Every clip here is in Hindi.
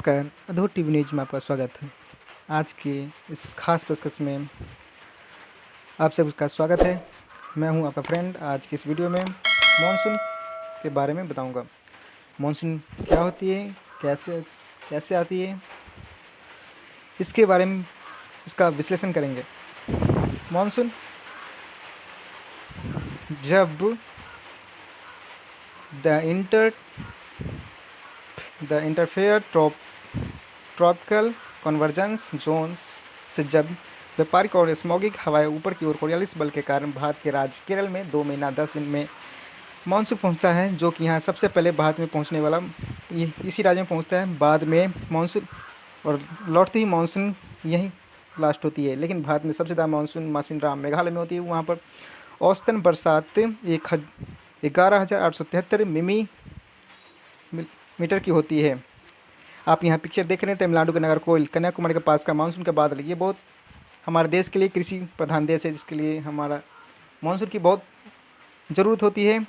नमस्कार, अधूर टीवी न्यूज़ में आपका स्वागत है। आज की इस खास पेशकश में आप सबका स्वागत है। मैं हूं आपका फ्रेंड। आज की इस वीडियो में मानसून के बारे में बताऊंगा। मानसून क्या होती है, कैसे कैसे आती है, इसके बारे में इसका विश्लेषण करेंगे। मानसून जब the interfere tropical convergence zones से जब व्यापारिक और स्मॉगिंग हवाएं ऊपर की ओर कोरियालिस बल के कारण भारत के राज्य केरल में 2 महीना 10 दिन में मानसून पहुंचता है, जो कि यहाँ सबसे पहले भारत में पहुंचने वाला इसी राज्य में पहुंचता है। बाद में मानसून और लौटती ही मानसून यहीं लास्ट होती है। लेकिन भारत में सबसे ज़्यादा मानसून मासिनराम मेघालय में होती है। वहाँ पर औसतन बरसात 11,873 मीटर की होती है। आप यहाँ पिक्चर देख रहे हैं तमिलनाडु के नागरकोइल कन्याकुमारी के पास का मानसून का बादल। ये बहुत हमारे देश के लिए कृषि प्रधान देश है, जिसके लिए हमारा मानसून की बहुत ज़रूरत होती है।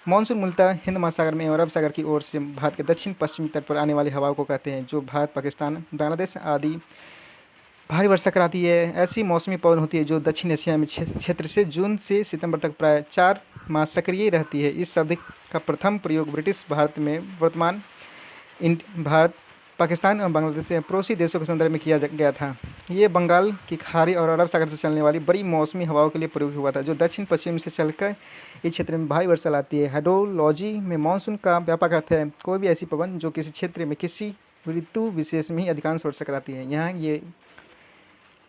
मानसून मूलतः हिंद महासागर में और अरब सागर की ओर से भारत के दक्षिण पश्चिमी तट पर आने वाली हवाओं को कहते हैं, जो भारत, पाकिस्तान, बांग्लादेश आदि भारी वर्षा कराती है। ऐसी मौसमी पवन होती है जो दक्षिण एशिया में क्षेत्र से जून से सितंबर तक प्राय 4 माह सक्रिय रहती है। इस शब्द का प्रथम प्रयोग ब्रिटिश भारत में वर्तमान भारत, पाकिस्तान और बांग्लादेश से पड़ोसी देशों के संदर्भ में किया गया था। ये बंगाल की खाड़ी और अरब सागर से चलने वाली बड़ी मौसमी हवाओं के लिए प्रयोग हुआ था, जो दक्षिण पश्चिम से चलकर इस क्षेत्र में भारी वर्षा लाती है। हाइड्रोलॉजी में मानसून का व्यापक अर्थ है कोई भी ऐसी पवन जो किसी क्षेत्र में किसी ऋतु विशेष में ही अधिकांश वर्षा कराती है। यहाँ ये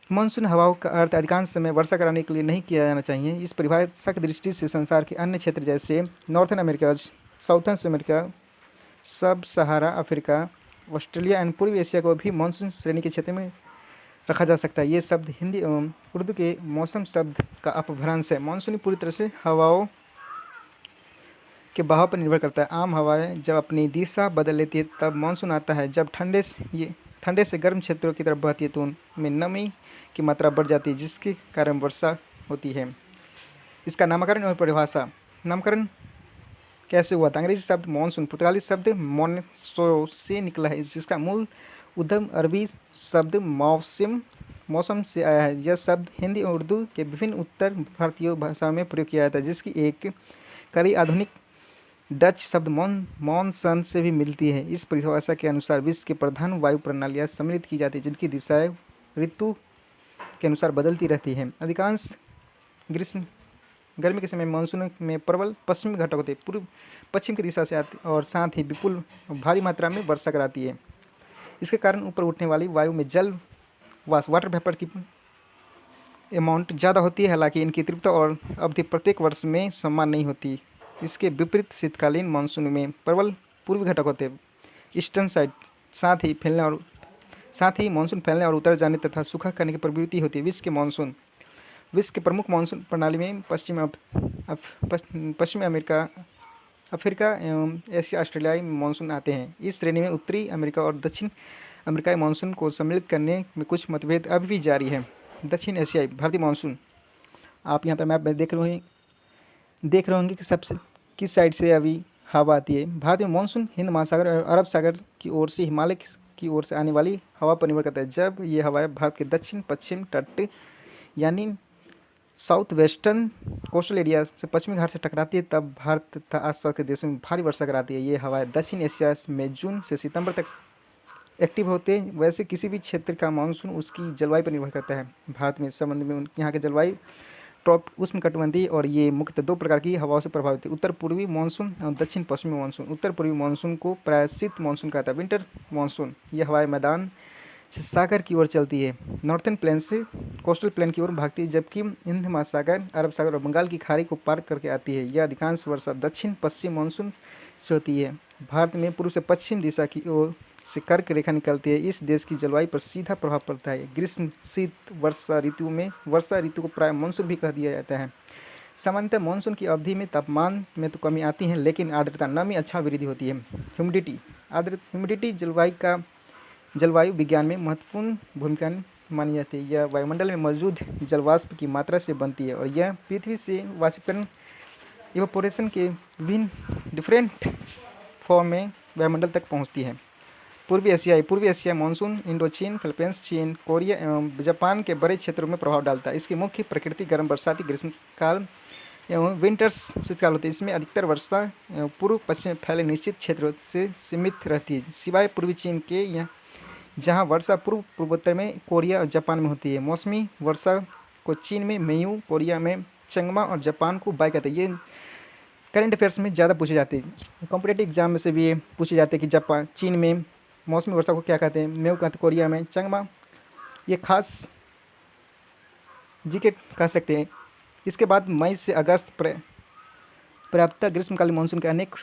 मानसून हवाओं का अर्थ अधिकांश समय वर्षा कराने के लिए नहीं किया जाना चाहिए। इस परिभाषा की दृष्टि से संसार के अन्य क्षेत्र जैसे नॉर्थन अमेरिका, साउथर्न अमेरिका, सब सहारा अफ्रीका, ऑस्ट्रेलिया एंड पूर्वी एशिया को भी मानसून श्रेणी के क्षेत्र में रखा जा सकता है। ये शब्द हिंदी एवं उर्दू के मौसम शब्द का अपभ्रंश है। मानसून पूरी तरह से हवाओं के बहाव पर निर्भर करता है। आम हवाएं जब अपनी दिशा बदल लेती है तब मानसून आता है। जब ठंडे से गर्म क्षेत्रों की तरफ बहती है तो उनमें नमी की मात्रा बढ़ जाती है, जिसके कारण वर्षा होती है। इसका नामकरण और परिभाषा। नामकरण कैसे हुआ था? अंग्रेजी शब्द मानसून पुर्तगाली शब्द मोनसो से निकला है, जिसका मूल उद्गम अरबी शब्द मौसम से आया है। यह शब्द हिंदी और उर्दू के विभिन्न उत्तर भारतीय भाषाओं में प्रयोग किया जाता है, जिसकी एक कड़ी आधुनिक डच शब्द मॉनसन से भी मिलती है। इस परिभाषा के अनुसार विश्व की प्रधान वायु प्रणालियाँ सम्मिलित की जाती है, जिनकी दिशाएं ऋतु के अनुसार बदलती रहती हैं। अधिकांश गर्मी के समय मानसून में प्रबल पश्चिमी घटक होते हैं, पूर्व पश्चिम की दिशा से आती और साथ ही विपुल भारी मात्रा में वर्षा कराती है। इसके कारण ऊपर उठने वाली वायु में जल वाटर वेपर की अमाउंट ज़्यादा होती है। हालांकि इनकी तीव्रता और अवधि प्रत्येक वर्ष में समान नहीं होती। इसके विपरीत शीतकालीन मानसून में प्रबल पूर्वी घटक होते हैं, ईस्टर्न साइड, साथ ही मानसून फैलने और उतर जाने तथा सूखा करने की प्रवृत्ति होती है। विश्व के प्रमुख मानसून प्रणाली में पश्चिमी अमेरिका, अफ्रीका एवं एशिया, ऑस्ट्रेलियाई मानसून आते हैं। इस श्रेणी में उत्तरी अमेरिका और दक्षिण अमेरिकाई मानसून को सम्मिलित करने में कुछ मतभेद अभी भी जारी है। दक्षिण एशियाई भारतीय मानसून, आप यहाँ पर मैप में देख रहे होंगे कि सबसे किस साइड से अभी हवा आती है। भारतीय मानसून हिंद महासागर और अरब सागर की ओर से हिमालय की ओर से आने वाली हवा पर निर्भर करता है। जब ये हवाएं भारत के दक्षिण पश्चिम तट यानी साउथ वेस्टर्न कोस्टल एरिया से पश्चिमी घाट से टकराती है, तब भारत तथा आसपास के देशों में भारी वर्षा कराती है। ये हवाएं दक्षिण एशिया में जून से सितंबर तक एक्टिव होते हैं। वैसे किसी भी क्षेत्र का मानसून उसकी जलवायु पर निर्भर करता है। भारत में इस संबंध में यहाँ के जलवायु उष्णकटिबंधीय और ये मुख्यतः 2 प्रकार की हवाओं से प्रभावित है, उत्तर पूर्वी मानसून और दक्षिण पश्चिमी मानसून। उत्तर पूर्वी मानसून को प्राय शीत मानसून कहता है, विंटर मानसून। यह हवाएं मैदान से सागर की ओर चलती है, नॉर्थन प्लेन से कोस्टल प्लेन की ओर भागती है, जबकि हिंद महासागर, अरब सागर और बंगाल की खाड़ी को पार करके आती है। यह अधिकांश वर्षा दक्षिण पश्चिम मानसून से होती है। भारत में पूर्व से पश्चिम दिशा की ओर से कर्क रेखा निकलती है। इस देश की जलवायु पर सीधा प्रभाव पड़ता है। ग्रीष्म, शीत, वर्षा ऋतु को प्राय मानसून भी कह दिया जाता है। सामान्यतः मानसून की अवधि में तापमान में तो कमी आती है, लेकिन आर्द्रता, नमी अच्छा वृद्धि होती है। ह्यूमिडिटी जलवायु विज्ञान में महत्वपूर्ण भूमिका मानी जाती है। यह वायुमंडल में मौजूद जलवाष्प की मात्रा से बनती है और यह पृथ्वी से वाष्पीकरण इवेपोरेशन के विभिन्न डिफरेंट फॉर्म में वायुमंडल तक पहुंचती है। पूर्वी एशिया मानसून इंडोचीन, फिलीपींस, चीन, कोरिया एवं जापान के बड़े क्षेत्रों में प्रभाव डालता है। इसकी मुख्य प्रकृति गर्म बरसाती ग्रीष्मकाल एवं विंटर्स शीतकाल होती है। इसमें अधिकतर वर्षा पूर्व पश्चिम में फैले निश्चित क्षेत्रों से सीमित रहती है, सिवाय पूर्वी चीन के जहाँ वर्षा पूर्व पूर्वोत्तर में, कोरिया और जापान में होती है। मौसमी वर्षा को चीन में मेयू, कोरिया में चंगमा और जापान को बाई कहते हैं। ये करंट अफेयर्स में ज़्यादा पूछे जाते हैं। कॉम्पिटेटिव एग्जाम में से भी ये पूछे जाते हैं कि जापान, चीन में मौसमी वर्षा को क्या कहते हैं, मेयू कहते हैं, कोरिया में चंगमा। ये खास जीके कह सकते हैं। इसके बाद मई से अगस्त पर्याप्त ग्रीष्मकालीन मानसून के अनेक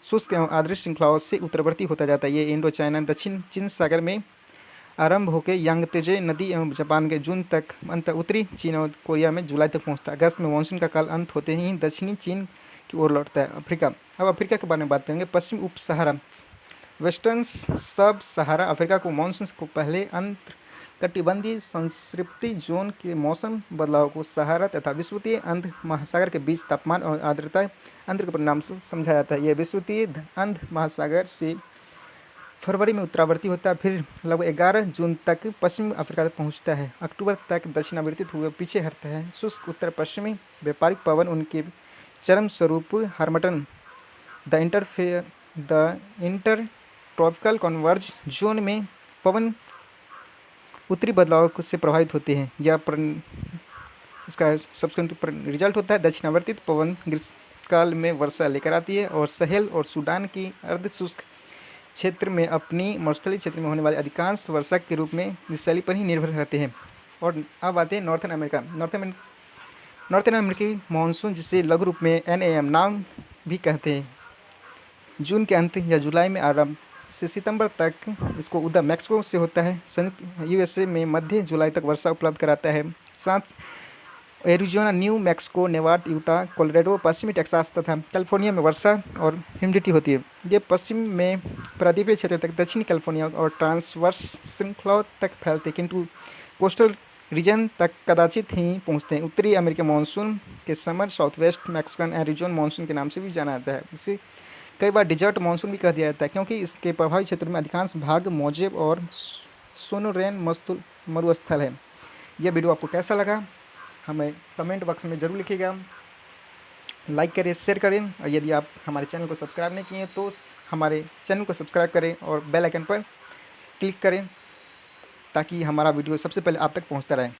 शुष्क एवं आर्द्र श्रृंखलाओं से उत्तरवर्ती होता जाता है। ये इंडो चाइना, दक्षिण चीन सागर में आरंभ होकर यांगत्जे नदी एवं जापान के जून तक, अंत उत्तरी चीन और कोरिया में जुलाई तक पहुंचता है। अगस्त में मानसून का काल अंत होते ही दक्षिणी चीन की ओर लौटता है। अफ्रीका, अब अफ्रीका के बारे में बात करेंगे। पश्चिम उप सहारा, वेस्टर्न सब सहारा अफ्रीका को मानसून को पहले कटिबंधीय संतृप्ति जोन के मौसम बदलाव को सहारा तथा विषुवतीय अंध महासागर के बीच तापमान और आर्द्रता अंतर के परिणाम से समझा जाता है। यह विषुवतीय अंध महासागर से फरवरी में उत्तरावर्ती होता है, फिर लगभग 11 जून तक पश्चिम अफ्रीका तक पहुंचता है। अक्टूबर तक दक्षिणावर्तित हुए पीछे हटता है। शुष्क उत्तर पश्चिमी व्यापारिक पवन उनके चरम स्वरूप harmattan the intertropical converge zone में पवन उत्तरी बदलाव से प्रभावित होते हैं। यह इसका सबसेक्वेंट रिजल्ट होता है दक्षिणावर्तित पवन ग्रीष्मकाल में वर्षा लेकर आती है और सहेल और सूडान की अर्ध शुष्क क्षेत्र में अपनी मरुस्थलीय क्षेत्र में होने वाली अधिकांश वर्षा के रूप में इस शैली पर ही निर्भर रहते हैं। और अब आते हैं नॉर्थन अमेरिका। नॉर्थन अमेरिकी मानसून, जिसे लघु रूप में NAM नाम भी कहते हैं, जून के अंत या जुलाई में आरंभ से सितंबर तक इसको उद्धर मैक्सिको से होता है। संयुक्त USA में मध्य जुलाई तक वर्षा उपलब्ध कराता है। साथ Arizona, new Mexico, Nevada, Utah, Colorado, पश्चिमी टेक्सास तथा कैलिफोर्निया में वर्षा और ह्यूमिडिटी होती है। ये पश्चिम में प्रायद्वीपीय क्षेत्र तक, दक्षिणी कैलिफोर्निया और ट्रांसवर्स श्रृंखलाओं तक फैलते, किंतु कोस्टल रीजन तक कदाचित ही पहुंचते हैं। उत्तरी अमेरिकी मानसून के summer south west Mexican Arizona monsoon के नाम से भी जाना जाता है। इसे कई बार डिजर्ट मानसून भी कह दिया जाता है, क्योंकि इसके प्रभावित क्षेत्र में अधिकांश भाग मोजेब और सोनोरेन मरुस्थल है। यह वीडियो आपको कैसा लगा हमें कमेंट बॉक्स में ज़रूर लिखिएगा। लाइक करें, शेयर करें, और यदि आप हमारे चैनल को सब्सक्राइब नहीं किए तो हमारे चैनल को सब्सक्राइब करें और बेल आइकन पर क्लिक करें, ताकि हमारा वीडियो सबसे पहले आप तक पहुंचता रहे।